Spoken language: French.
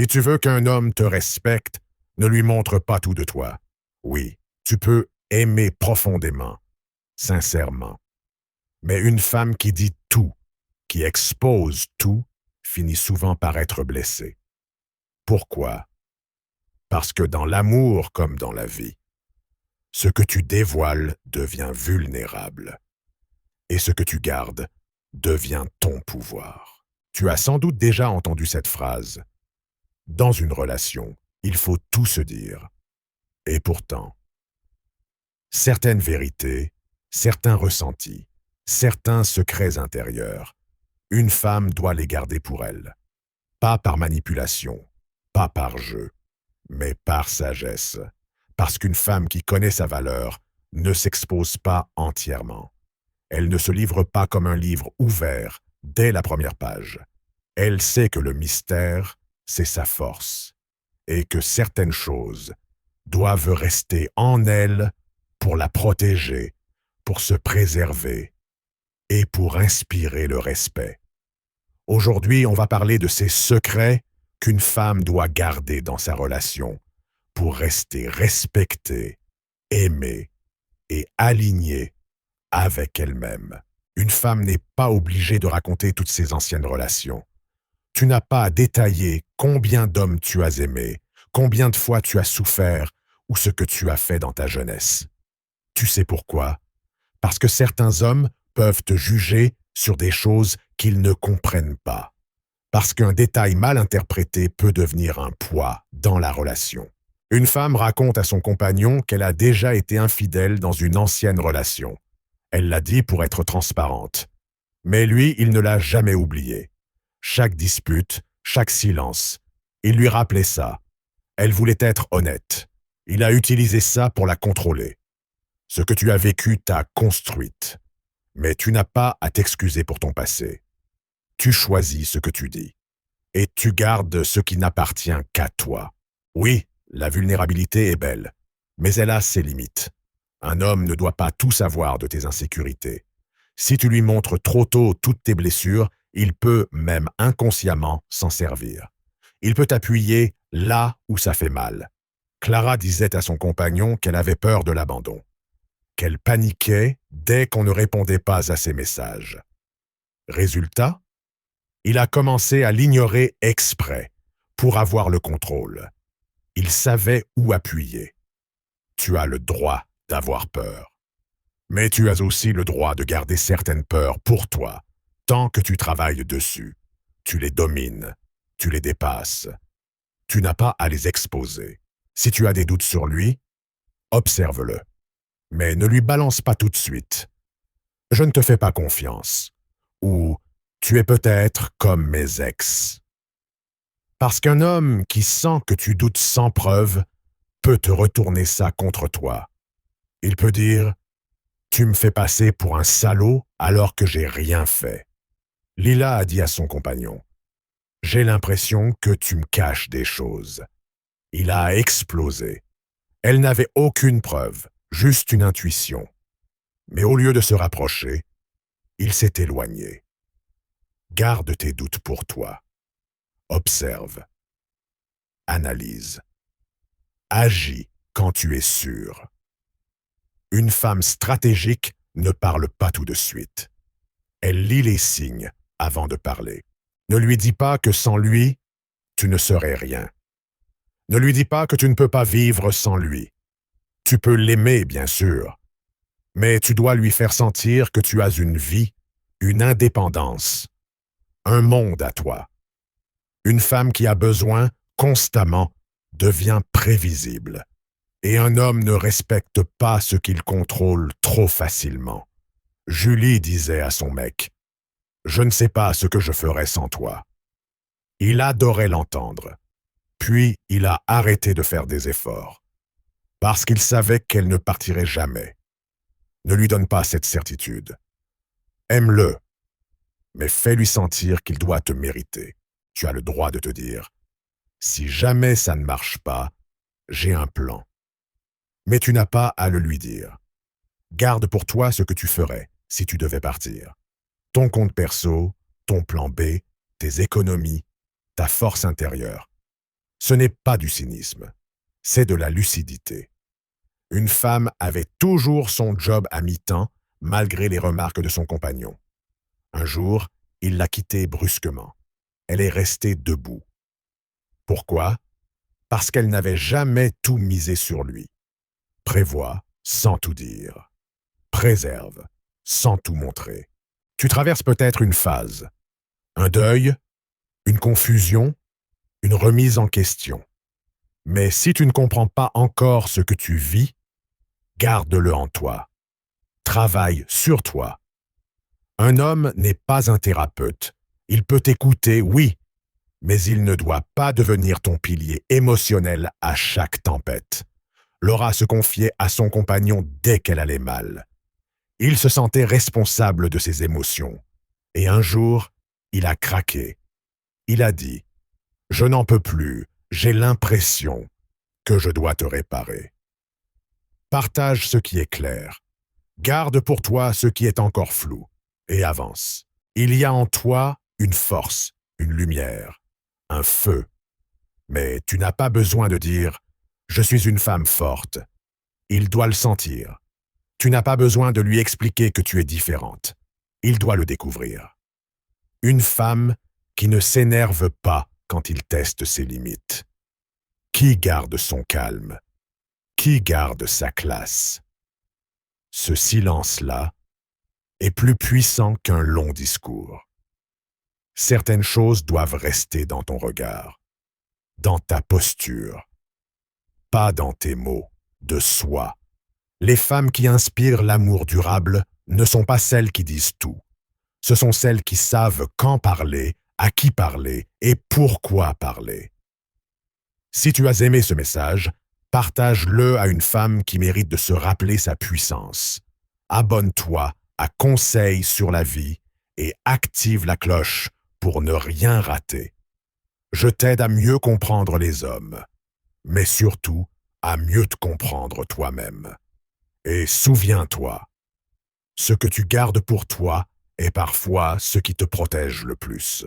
Si tu veux qu'un homme te respecte, ne lui montre pas tout de toi. Oui, tu peux aimer profondément, sincèrement. Mais une femme qui dit tout, qui expose tout, finit souvent par être blessée. Pourquoi? Parce que dans l'amour comme dans la vie, ce que tu dévoiles devient vulnérable. Et ce que tu gardes devient ton pouvoir. Tu as sans doute déjà entendu cette phrase. Dans une relation, il faut tout se dire. Et pourtant, certaines vérités, certains ressentis, certains secrets intérieurs, une femme doit les garder pour elle. Pas par manipulation, pas par jeu, mais par sagesse. Parce qu'une femme qui connaît sa valeur ne s'expose pas entièrement. Elle ne se livre pas comme un livre ouvert dès la première page. Elle sait que le mystère, c'est sa force, et que certaines choses doivent rester en elle pour la protéger, pour se préserver et pour inspirer le respect. Aujourd'hui, on va parler de ces secrets qu'une femme doit garder dans sa relation pour rester respectée, aimée et alignée avec elle-même. Une femme n'est pas obligée de raconter toutes ses anciennes relations. Tu n'as pas à détailler combien d'hommes tu as aimé, combien de fois tu as souffert ou ce que tu as fait dans ta jeunesse. Tu sais pourquoi? Parce que certains hommes peuvent te juger sur des choses qu'ils ne comprennent pas. Parce qu'un détail mal interprété peut devenir un poids dans la relation. Une femme raconte à son compagnon qu'elle a déjà été infidèle dans une ancienne relation. Elle l'a dit pour être transparente. Mais lui, il ne l'a jamais oublié. Chaque dispute, chaque silence, il lui rappelait ça. Elle voulait être honnête. Il a utilisé ça pour la contrôler. Ce que tu as vécu t'a construite. Mais tu n'as pas à t'excuser pour ton passé. Tu choisis ce que tu dis. Et tu gardes ce qui n'appartient qu'à toi. Oui, la vulnérabilité est belle, mais elle a ses limites. Un homme ne doit pas tout savoir de tes insécurités. Si tu lui montres trop tôt toutes tes blessures, il peut, même inconsciemment, s'en servir. Il peut t'appuyer là où ça fait mal. Clara disait à son compagnon qu'elle avait peur de l'abandon, qu'elle paniquait dès qu'on ne répondait pas à ses messages. Résultat, il a commencé à l'ignorer exprès pour avoir le contrôle. Il savait où appuyer. Tu as le droit d'avoir peur. Mais tu as aussi le droit de garder certaines peurs pour toi, tant que tu travailles dessus. Tu les domines, tu les dépasses. Tu n'as pas à les exposer. Si tu as des doutes sur lui, observe-le. Mais ne lui balance pas tout de suite. Je ne te fais pas confiance. Ou tu es peut-être comme mes ex. Parce qu'un homme qui sent que tu doutes sans preuve peut te retourner ça contre toi. Il peut dire « Tu me fais passer pour un salaud alors que j'ai rien fait. » Lila a dit à son compagnon « J'ai l'impression que tu me caches des choses. » Il a explosé. Elle n'avait aucune preuve, juste une intuition. Mais au lieu de se rapprocher, il s'est éloigné. Garde tes doutes pour toi. Observe. Analyse. Agis quand tu es sûr. Une femme stratégique ne parle pas tout de suite. Elle lit les signes avant de parler. Ne lui dis pas que sans lui, tu ne serais rien. Ne lui dis pas que tu ne peux pas vivre sans lui. Tu peux l'aimer, bien sûr, mais tu dois lui faire sentir que tu as une vie, une indépendance, un monde à toi. Une femme qui a besoin constamment devient prévisible. Et un homme ne respecte pas ce qu'il contrôle trop facilement. Julie disait à son mec « Je ne sais pas ce que je ferais sans toi. » Il adorait l'entendre. Puis il a arrêté de faire des efforts. Parce qu'il savait qu'elle ne partirait jamais. Ne lui donne pas cette certitude. Aime-le, mais fais-lui sentir qu'il doit te mériter. Tu as le droit de te dire « Si jamais ça ne marche pas, j'ai un plan. » Mais tu n'as pas à le lui dire. Garde pour toi ce que tu ferais si tu devais partir. Ton compte perso, ton plan B, tes économies, ta force intérieure. Ce n'est pas du cynisme, c'est de la lucidité. Une femme avait toujours son job à mi-temps, malgré les remarques de son compagnon. Un jour, il l'a quittée brusquement. Elle est restée debout. Pourquoi? Parce qu'elle n'avait jamais tout misé sur lui. Prévois sans tout dire. Préserve sans tout montrer. Tu traverses peut-être une phase, un deuil, une confusion, une remise en question. Mais si tu ne comprends pas encore ce que tu vis, garde-le en toi. Travaille sur toi. Un homme n'est pas un thérapeute. Il peut t'écouter, oui, mais il ne doit pas devenir ton pilier émotionnel à chaque tempête. Laura se confiait à son compagnon dès qu'elle allait mal. Il se sentait responsable de ses émotions. Et un jour, il a craqué. Il a dit « Je n'en peux plus, j'ai l'impression que je dois te réparer. » Partage ce qui est clair. Garde pour toi ce qui est encore flou et avance. Il y a en toi une force, une lumière, un feu. Mais tu n'as pas besoin de dire « Je suis une femme forte ». Il doit le sentir. Tu n'as pas besoin de lui expliquer que tu es différente. Il doit le découvrir. Une femme qui ne s'énerve pas quand il teste ses limites. Qui garde son calme? Qui garde sa classe? Ce silence-là est plus puissant qu'un long discours. Certaines choses doivent rester dans ton regard, dans ta posture, pas dans tes mots, de soi. Les femmes qui inspirent l'amour durable ne sont pas celles qui disent tout. Ce sont celles qui savent quand parler, à qui parler et pourquoi parler. Si tu as aimé ce message, partage-le à une femme qui mérite de se rappeler sa puissance. Abonne-toi à Conseils sur la vie et active la cloche pour ne rien rater. Je t'aide à mieux comprendre les hommes, mais surtout à mieux te comprendre toi-même. Et souviens-toi, ce que tu gardes pour toi est parfois ce qui te protège le plus.